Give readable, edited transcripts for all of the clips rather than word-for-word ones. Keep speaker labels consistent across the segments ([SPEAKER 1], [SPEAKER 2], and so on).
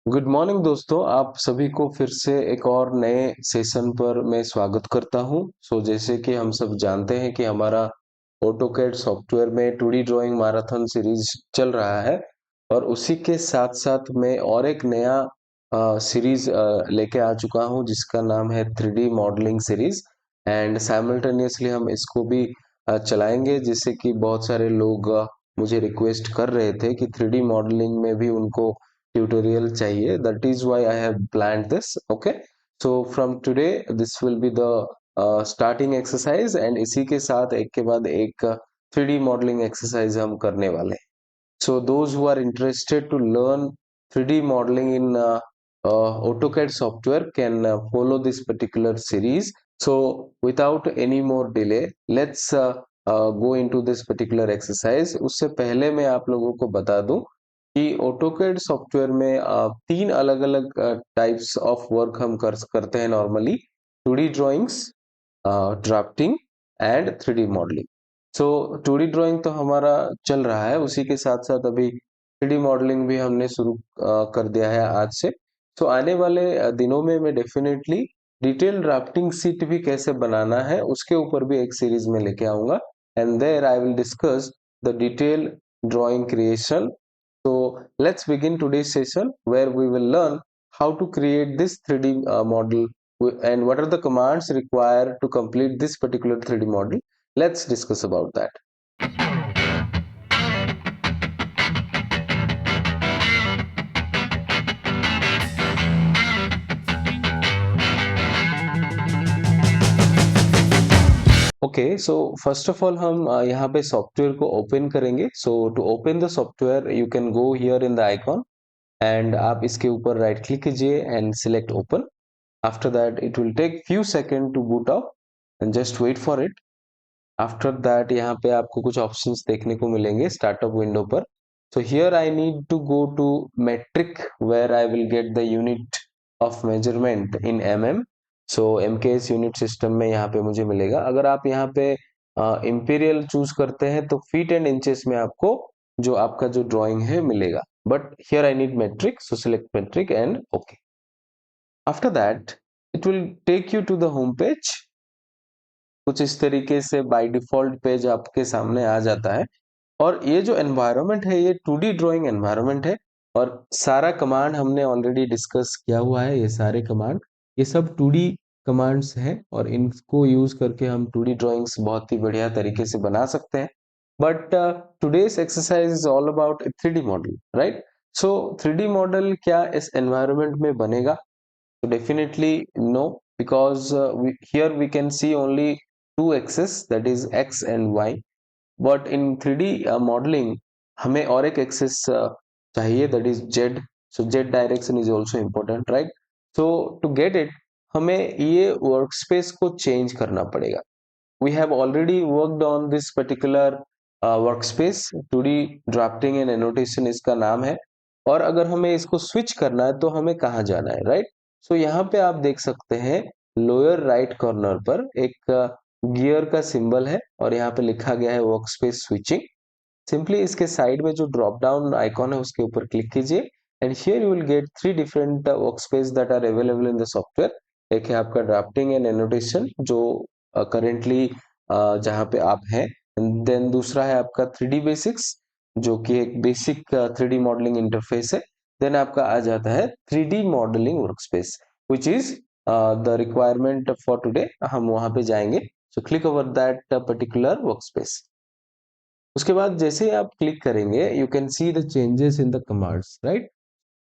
[SPEAKER 1] Good morning दोस्तों, आप सभी को फिर से एक और नए सेशन पर मैं स्वागत करता हूं। जैसे कि हम सब जानते हैं कि हमारा ऑटोकैड सॉफ्टवेयर में 2D ड्राइंग मैराथन सीरीज चल रहा है और उसी के साथ-साथ मैं और एक नया सीरीज लेके आ चुका हूं जिसका नाम है 3D modelling series and simultaneously हम इसको भी चलाएंगे जिससे कि बहुत सारे लोग मुझे रिक्वेस्ट कर रहे थे कि 3D मॉडलिंग में भी उनको tutorial चाहिए. That is why I have planned this. Okay, so from today this will be the starting exercise and इसी के साथ एक के बाद एक 3D modeling exercise हम करने वाले हैं. So those who are interested to learn 3D modeling in AutoCAD software can follow this particular series. So without any more delay, let's go into this particular exercise. उससे पहले मैं आप लोगों को बता दूं कि AutoCAD सॉफ्टवेयर में तीन अलग-अलग टाइप्स ऑफ वर्क हम करते हैं normally 2D drawings, drafting and 3D modelling. So 2D drawing तो हमारा चल रहा है, उसी के साथ-साथ अभी 3D मॉडलिंग भी हमने शुरू कर दिया है आज से. आने वाले दिनों में मैं डेफिनेटली डिटेल ड्राफ्टिंग शीट भी कैसे बनाना है उसके ऊपर भी एक सीरीज में लेके आऊंगा and there I will discuss the detail drawing creation. So let's begin today's session where we will learn how to create this 3D model and what are the commands required to complete this particular 3D model. Let's discuss about that. Okay, so first of all हम यहाँ पे software को open करेंगे. So to open the software you can go here in the icon and आप इसके ऊपर right click कीजिए and select open. After that it will take few seconds to boot up and just wait for it. After that यहाँ पे आपको कुछ options देखने को मिलेंगे स्टार्टअप विंडो पर. So here I need to go to metric where I will get the unit of measurement in mm. So MKS unit system में यहाँ पे मुझे मिलेगा. अगर आप यहाँ पे इंपीरियल चूज करते हैं तो फीट एंड इंचेस में आपको जो आपका जो ड्राइंग है मिलेगा, but here I need metric, so select metric and okay. After that it will take you to the home page. कुछ इस तरीके से बाय डिफॉल्ट पेज आपके सामने आ जाता है और ये जो एनवायरनमेंट है ये 2D ड्राइंग एनवायरनमेंट है और सारा कमांड हमने ऑलरेडी डिस्कस किया हुआ है. ये सारे कमांड ये सब 2D कमांड्स हैं और इनको यूज करके हम 2D ड्राइंग्स बहुत ही बढ़िया तरीके से बना सकते हैं. But today's exercise is all about 3D model, right? So 3D model क्या इस एनवायरनमेंट में बनेगा? So definitely no, because here we can see only two axes, that is x and y. But in 3D modeling हमें और एक axis चाहिए, that is z. So z direction is also important, right? So to get it हमें ये workspace को change करना पड़ेगा. We have already worked on this particular workspace. 2D drafting and annotation इसका नाम है और अगर हमें इसको switch करना है तो हमें कहाँ जाना है, right? सो यहाँ पे आप देख सकते हैं लोअर राइट कॉर्नर पर एक गियर का सिंबल है और यहाँ पे लिखा गया है वर्कस्पेस स्विचिंग. सिंपली इसके साइड में जो ड्रॉप डाउन आइकॉन है उसके ऊपर क्लिक कीजिए and here you will get three different workspace that are available in the software. एक है आपका ड्राफ्टिंग एंड एनोटेशन जो करेंटली जहाँ पे आप हैं. देन दूसरा है आपका 3D बेसिक्स जो कि एक बेसिक 3D मॉडलिंग इंटरफेस है. देन आपका आ जाता है 3D modelling workspace which is the requirement for today. हम वहां पे जाएंगे. So click over that particular workspace. उसके बाद जैसे ही आप क्लिक करेंगे you can see the changes in the commands, right?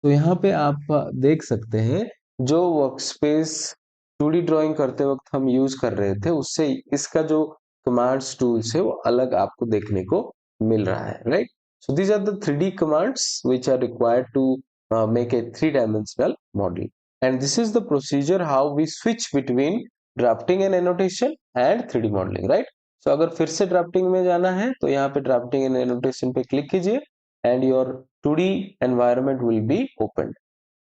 [SPEAKER 1] तो यहाँ पे आप देख सकते हैं जो वर्कस्पेस 2D ड्राइंग करते वक्त हम यूज कर रहे थे उससे इसका जो कमांड्स टूल्स है वो अलग आपको देखने को मिल रहा है, right? So these are the 3D commands which are required to make a three-dimensional model. And this is the procedure how we switch between drafting and annotation and 3D modeling, right? So अगर फिर से drafting में जाना है तो यहाँ पे drafting and annotation पे क्लिक कीजिए and your 2D environment will be open.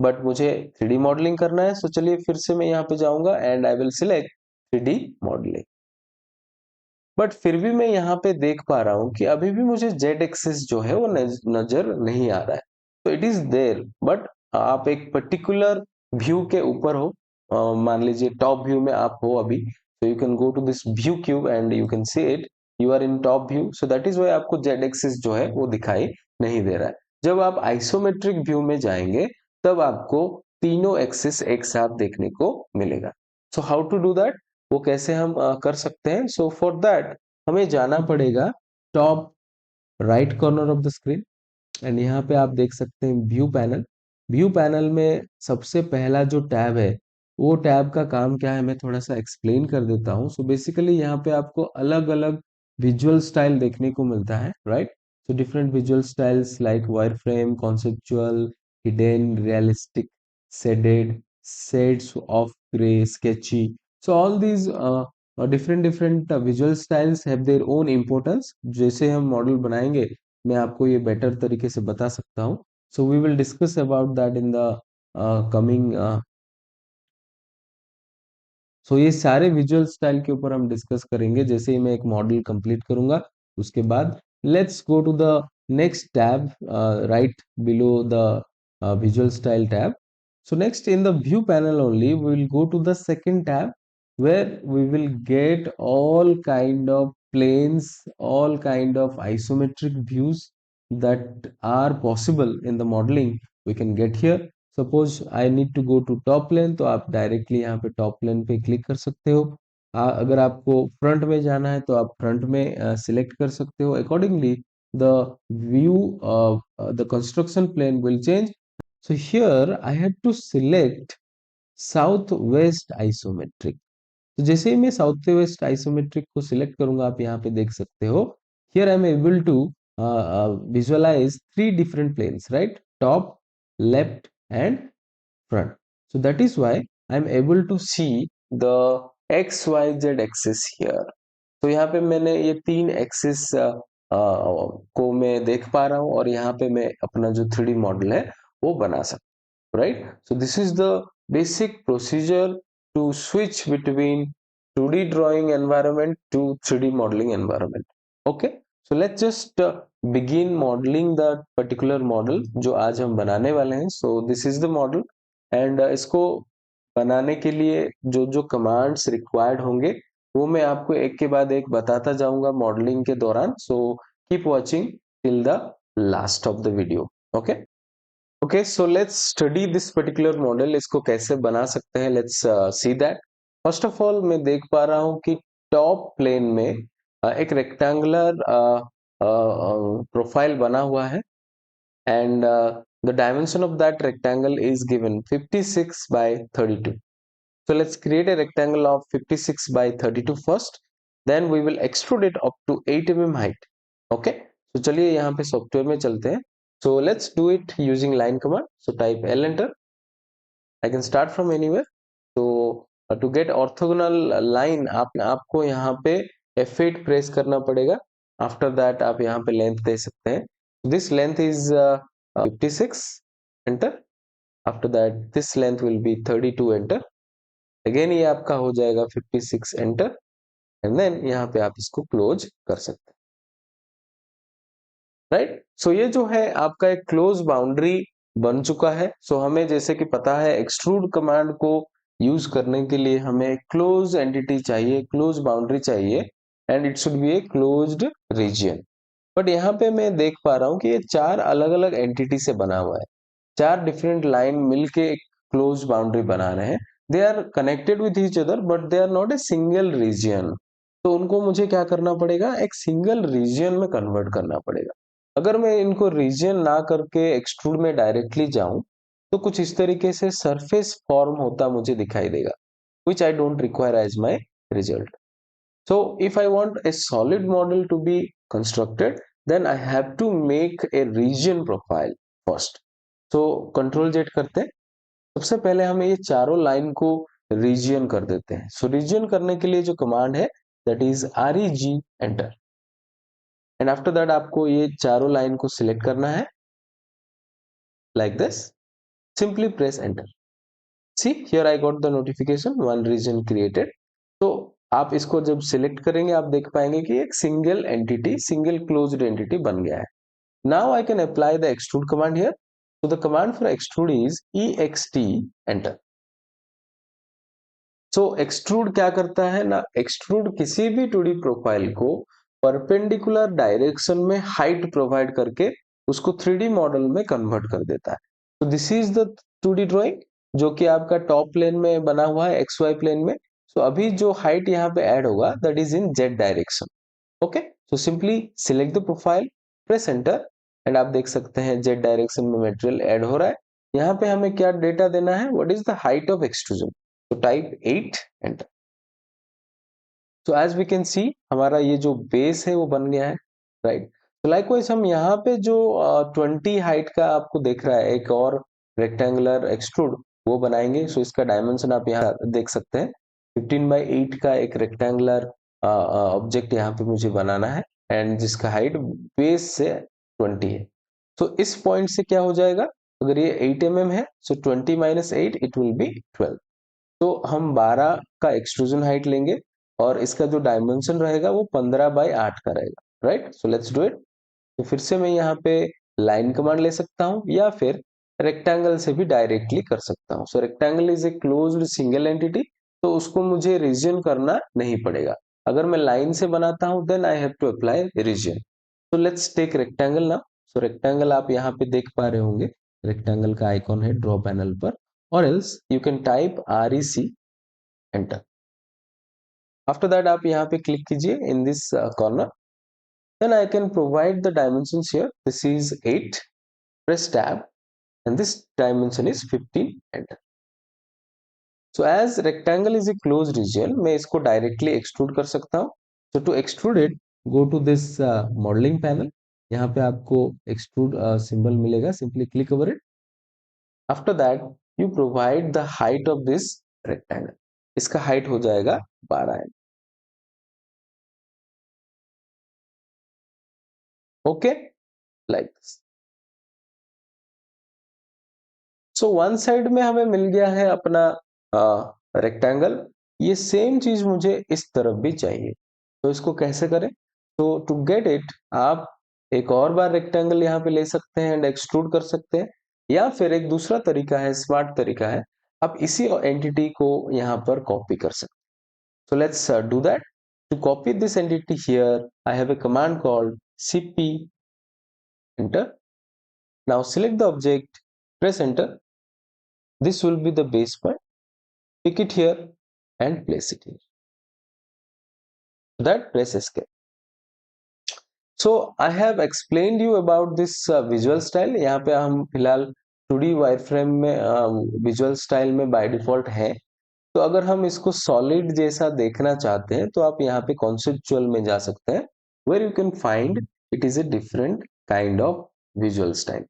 [SPEAKER 1] But मुझे 3D मॉडलिंग करना है, सो चलिए फिर से मैं यहाँ पे जाऊंगा and I will select 3D modelling. But फिर भी मैं यहाँ पे देख पा रहा हूँ कि अभी भी मुझे जेड एक्सिस जो है वो नजर नहीं आ रहा है. तो इट इज देयर बट आप एक पर्टिकुलर व्यू के ऊपर हो, मान लीजिए टॉप व्यू में आप हो अभी, so you can go to this view cube and you can see it, you are in top view, so that is why आपको z एक्सिस जो है वो दिखाई नहीं दे रहा है। जब आप आइसोमेट्रिक व्यू में जाएंगे तब आपको तीनों एक्सिस एक साथ देखने को मिलेगा। So how to do that, वो कैसे हम कर सकते हैं? सो फॉर दैट हमें जाना पड़ेगा top right corner of the screen, and यहाँ पे आप देख सकते हैं व्यू पैनल। व्यू पैनल में सबसे पहला जो टैब है वो टैब का काम क्या है मैं थोड़ा सा एक्सप्लेन कर देता हूँ। सो बेसिकली यहाँ पे आपको अलग अलग विजुअल स्टाइल देखने को मिलता है, right? So different visual styles like wire frame, conceptual, hidden, realistic, shaded, shades of grey, sketchy. So all these different different visual styles have their own importance. जैसे हम मॉडल बनाएंगे मैं आपको ये बेटर तरीके से बता सकता हूँ। So we will discuss about that in the coming. So ये सारे विजुअल स्टाइल के ऊपर हम डिस्कस करेंगे जैसे ही मैं एक मॉडल कंप्लीट करूंगा। उसके बाद let's go to the next tab right below the visual style tab. So next in the view panel only we will go to the second tab where we will get all kind of planes, all kind of isometric views that are possible in the modeling we can get here. Suppose I need to go to top plane, तो आप directly यहाँ पे top plane पे click कर सकते हो। अगर आपको फ्रंट में जाना है तो आप फ्रंट में सिलेक्ट कर सकते हो। Accordingly the view the construction plane will change. So here I have to select south west isometric. तो जैसे ही मैं साउथ वेस्ट आइसोमेट्रिक को सिलेक्ट करूंगा आप यहाँ पे देख सकते हो here I am able to visualize three different planes, right? Top, left and front. So that is why I am able to see the x y z axis here. तो यहाँ पे मैंने ये तीन एक्सिस को मैं देख पा रहा हूँ और यहाँ पे मैं अपना जो 3D मॉडल है वो बना सकता हूँ, right? So this is the basic procedure to switch between 2D drawing environment to 3D modeling environment. Okay, so let's just begin modeling the particular model जो आज हम बनाने वाले हैं। So this is the model and इसको बनाने के लिए जो जो कमांड्स रिक्वायर्ड होंगे वो मैं आपको एक के बाद एक बताता जाऊंगा मॉडलिंग के दौरान। So keep watching till the last of the video. Okay okay, so let's study this particular model. इसको कैसे बना सकते हैं, let's see that. First of all मैं देख पा रहा हूं कि टॉप प्लेन में एक रेक्टेंगुलर प्रोफाइल बना हुआ है and the dimension of that rectangle is given 56 by 32. So let's create a rectangle of 56 by 32 first, then we will extrude it up to 8 mm height. Okay, so चलिए यहाँ पे software में चलते हैं। So let's do it using line command. So type L enter. I can start from anywhere. So to get orthogonal line आपको यहाँ पे F8 press करना पड़ेगा। आफ्टर दैट आप यहाँ पे लेंथ दे सकते हैं। This length is 56, enter. After that this length will be 32, enter. Again ये आपका हो जाएगा 56, एंटर, एंड देन यहाँ पे आप इसको क्लोज कर सकते हैं, राइट? सो ये जो है आपका एक क्लोज बाउंड्री बन चुका है। सो हमें जैसे कि पता है एक्सट्रूड कमांड को यूज करने के लिए हमें क्लोज एंटिटी चाहिए, क्लोज बाउंड्री चाहिए, and it should be a closed region. But यहाँ पे मैं देख पा रहा हूँ कि ये चार अलग अलग एंटिटी से बना हुआ है। चार डिफरेंट लाइन मिलके एक क्लोज बाउंड्री बना रहे हैं। They are connected with each other but they are not a single region. तो उनको मुझे क्या करना पड़ेगा, एक सिंगल रीजन में कन्वर्ट करना पड़ेगा। अगर मैं इनको रीजन ना करके एक्सट्रूड में डायरेक्टली जाऊं तो कुछ इस तरीके से सरफेस फॉर्म होता मुझे दिखाई देगा, which I don't require as my result. So if I want a solid model to be constructed, then I have to make a region profile first. So Control Z करते हैं। सबसे पहले हमें ये चारों लाइन को रीजन कर देते हैं। सो रीजन करने के लिए जो कमांड है that is REG, enter. And after that आपको ये चारों लाइन को सिलेक्ट करना है like this. Simply press enter. See here I got the notification one region created. तो आप इसको जब सिलेक्ट करेंगे आप देख पाएंगे कि एक single entity, single closed entity बन गया है। Now I can apply the extrude command here. So the command for extrude is ext enter. So extrude क्या करता है ना, एक्सट्रूड किसी भी 2D प्रोफाइल को परपेंडिकुलर डायरेक्शन में हाइट प्रोवाइड करके उसको 3D मॉडल में कन्वर्ट कर देता है. तो this is the 2D drawing जो कि आपका टॉप प्लेन में बना हुआ है XY प्लेन में. सो अभी जो हाइट यहाँ पे ऐड होगा that is in Z direction. Okay, so simply select the profile, press enter and आप देख सकते हैं Z डायरेक्शन में मटेरियल ऐड हो रहा है. यहाँ पे हमें क्या डेटा देना है, what is the height of extrusion. तो type 8 enter. So as we can see हमारा ये जो बेस है वो बन गया है, राइट. तो लाइकवाइज हम यहाँ पे जो 20 हाइट का आपको देख रहा है एक और रेक्टेंगुलर एक्सट्रूड वो बनाएंगे. सो इसका डायमेंशन आप यहाँ देख सकते हैं 15/8 का एक रेक्टेंगुलर ऑब्जेक्ट यहाँ पे मुझे बनाना है एंड जिसका हाइट बेस से 20 है. तो इस पॉइंट से क्या हो जाएगा, अगर ये 8 mm है सो 20 - 8 इट विल बी 12. तो हम 12 का एक्सट्रूजन हाइट लेंगे और इसका जो डायमेंशन रहेगा वो 15/8 का रहेगा, right. So let's do it. तो फिर से मैं यहाँ पे लाइन कमांड ले सकता हूँ या फिर रेक्टेंगल से भी डायरेक्टली कर सकता हूँ. So rectangle is a closed single entity, तो उसको मुझे रीजन करना नहीं पड़ेगा. अगर मैं लाइन से बनाता हूँ then I have to apply region. तो let's take rectangle now. So rectangle आप यहाँ पे देख पा रहे होंगे, रेक्टेंगल का आइकॉन है ड्रॉ पैनल पर, और else you can type REC enter. After that आप यहाँ पे क्लिक कीजिए in this corner. Then I can provide the dimensions here. This is 8. Press tab and this dimension is 15 enter. So as rectangle is a closed region, मैं इसको directly extrude कर सकता हूँ. So to extrude it, go to this modeling panel. यहाँ पे आपको extrude symbol मिलेगा. Simply click over it. After that you provide the height of this rectangle. इसका height हो जाएगा 12 है. Okay, like this. So one side में हमें मिल गया है अपना रेक्टेंगल. ये सेम चीज मुझे इस तरफ भी चाहिए, तो इसको कैसे करें. तो टू गेट इट आप एक और बार रेक्टेंगल यहाँ पे ले सकते हैं एंड एक्सट्रूड कर सकते हैं, या फिर एक दूसरा तरीका है, स्मार्ट तरीका है, आप इसी एंटिटी को यहाँ पर कॉपी कर सकते हैं. So let's do that. To copy this entity here I have a command called cp enter. Now select the object, press enter. This will be the base point. Pick it here and place it here. That press escape. So I have explained you about this visual style. यहाँ पे हम फिलहाल 2D wireframe में visual style में by default है. तो अगर हम इसको सॉलिड जैसा देखना चाहते हैं तो आप यहाँ पे कॉन्सेप्चुअल में जा सकते हैं, where you can find it is a different kind of visual style.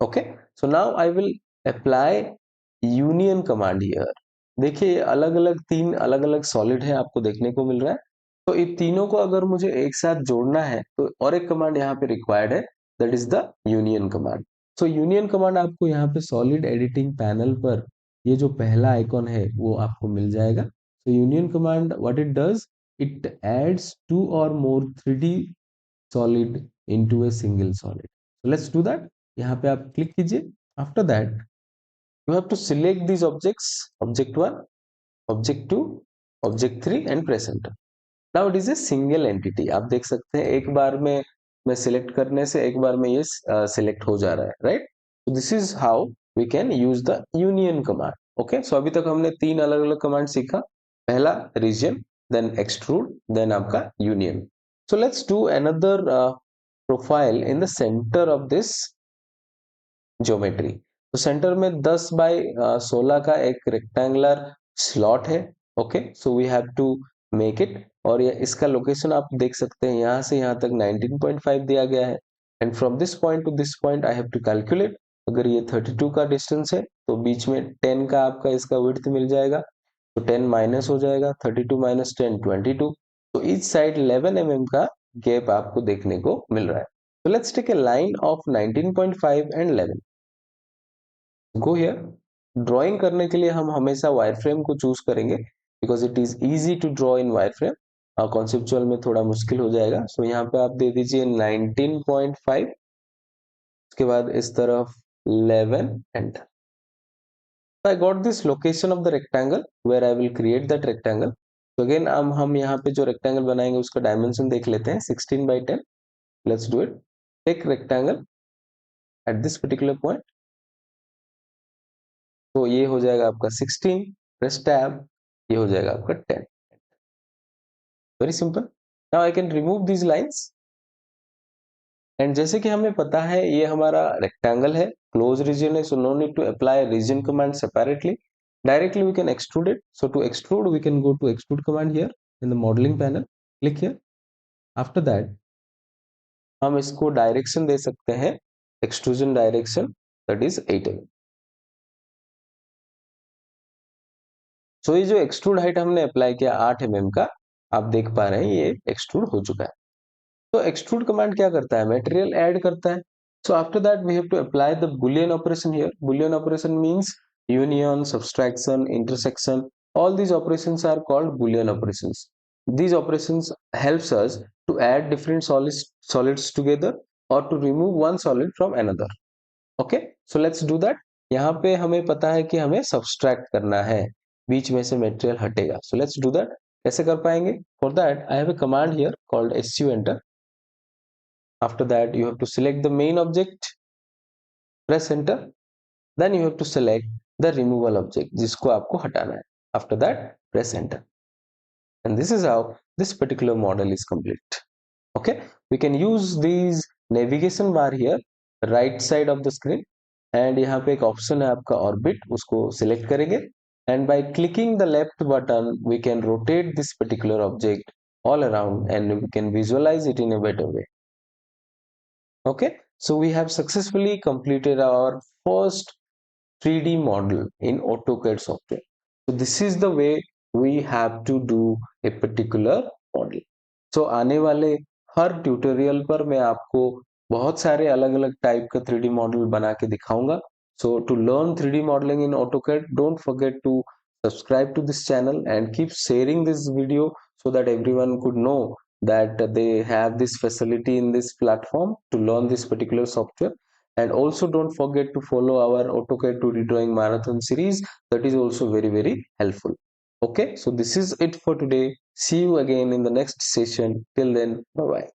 [SPEAKER 1] Okay, so now I will apply union command here. देखिए अलग अलग 3 अलग अलग सॉलिड है आपको देखने को मिल रहा है. तो इन तीनों को अगर मुझे एक साथ जोड़ना है तो और एक कमांड यहाँ पे रिक्वायर्ड है, that is the union command. So union command आपको यहाँ पे सॉलिड एडिटिंग पैनल पर ये जो पहला आइकॉन है वो आपको मिल जाएगा. सो union command what it does, it adds 2 or more 3D solid into a single solid. So let's do that. यहाँ पे आप क्लिक कीजिए. After that you have to select these objects, object 1, object 2, object 3 and press enter. Now it is a single entity. आप देख सकते हैं एक बार में मैं select करने से एक बार में ये select हो जा रहा है, right. So this is how we can use the union command. Okay, so अभी तक हमने 3 अलग अलग कमांड सीखा. पहला region, then extrude, then आपका union. So let's do another profile in the center of this geometry. तो सेंटर में 10/16 का एक रेक्टेंगुलर स्लॉट है. Okay, so we have to make it. और ये इसका लोकेशन आप देख सकते हैं, यहाँ से यहाँ तक 19.5 दिया गया है and from this point to this point I have to calculate. अगर ये 32 का डिस्टेंस है तो बीच में 10 का आपका इसका विड्थ मिल जाएगा. तो 10 माइनस हो जाएगा, 32 - 10 22. तो ईच साइड 11 mm का गैप आपको देखने को मिल रहा है. So let's take a line of 19.5 and 11. Go here. Drawing करने के लिए हम हमेशा वायरफ्रेम को चूज करेंगे because it is easy to draw in wireframe. Conceptual में थोड़ा मुश्किल हो जाएगा. सो यहाँ पे आप दे दीजिए 19.5. उसके बाद इस तरफ 11 enter. So I got this location of the rectangle where I will create that rectangle. So again हम यहाँ पे जो rectangle बनाएंगे उसका dimension देख लेते हैं 16 by 10. Let's do it. Take rectangle at this particular point. तो ये हो जाएगा आपका 16. Press tab. ये हो जाएगा आपका 10. Very simple. Now I can remove these lines. And जैसे कि हमें पता है ये हमारा रेक्टेंगल है, क्लोज रीजन है, so no need to apply region command separately. Directly we can extrude it. So to extrude, we can go to extrude command here in the modeling panel. Click here. After that, हम इसको direction दे सकते हैं, extrusion direction, that is 8 mm. सो ये जो extrude height हमने apply किया 8 mm का, आप देख पा रहे हैं ये एक्सट्रूड हो चुका है. तो एक्सट्रूड कमांड क्या करता है, मटेरियल ऐड करता है. So after that we have to apply the boolean operation here. Boolean operation means union, subtraction, intersection. All these operations are called boolean operations. These operations helps us to add different solids together or to remove one solid from another. Okay, so let's do that. यहाँ पे हमें पता है कि हमें subtract करना है, बीच में से material हटेगा. So let's do that. कैसे कर पाएंगे? For that I have a command here called su enter. After that you have to select the main object, press enter. Then you have to select the removal object जिसको आपको हटाना है. After that press enter. And this is how this particular model is complete. Okay, we can use these navigation bar here right side of the screen. And यहाँ पे एक option है आपका orbit, उसको select करेंगे. And by clicking the left button we can rotate this particular object all around and we can visualize it in a better way. Okay, so we have successfully completed our first 3D model in AutoCAD software. So this is the way we have to do a particular model. So आने वाले हर tutorial पर मैं आपको बहुत सारे अलग-अलग type का 3D model बना के दिखाऊंगा. So to learn 3D modeling in AutoCAD, don't forget to subscribe to this channel and keep sharing this video so that everyone could know that they have this facility in this platform to learn this particular software. And also don't forget to follow our AutoCAD 2D drawing marathon series. That is also very helpful. Okay, so this is it for today. See you again in the next session. Till then, bye bye.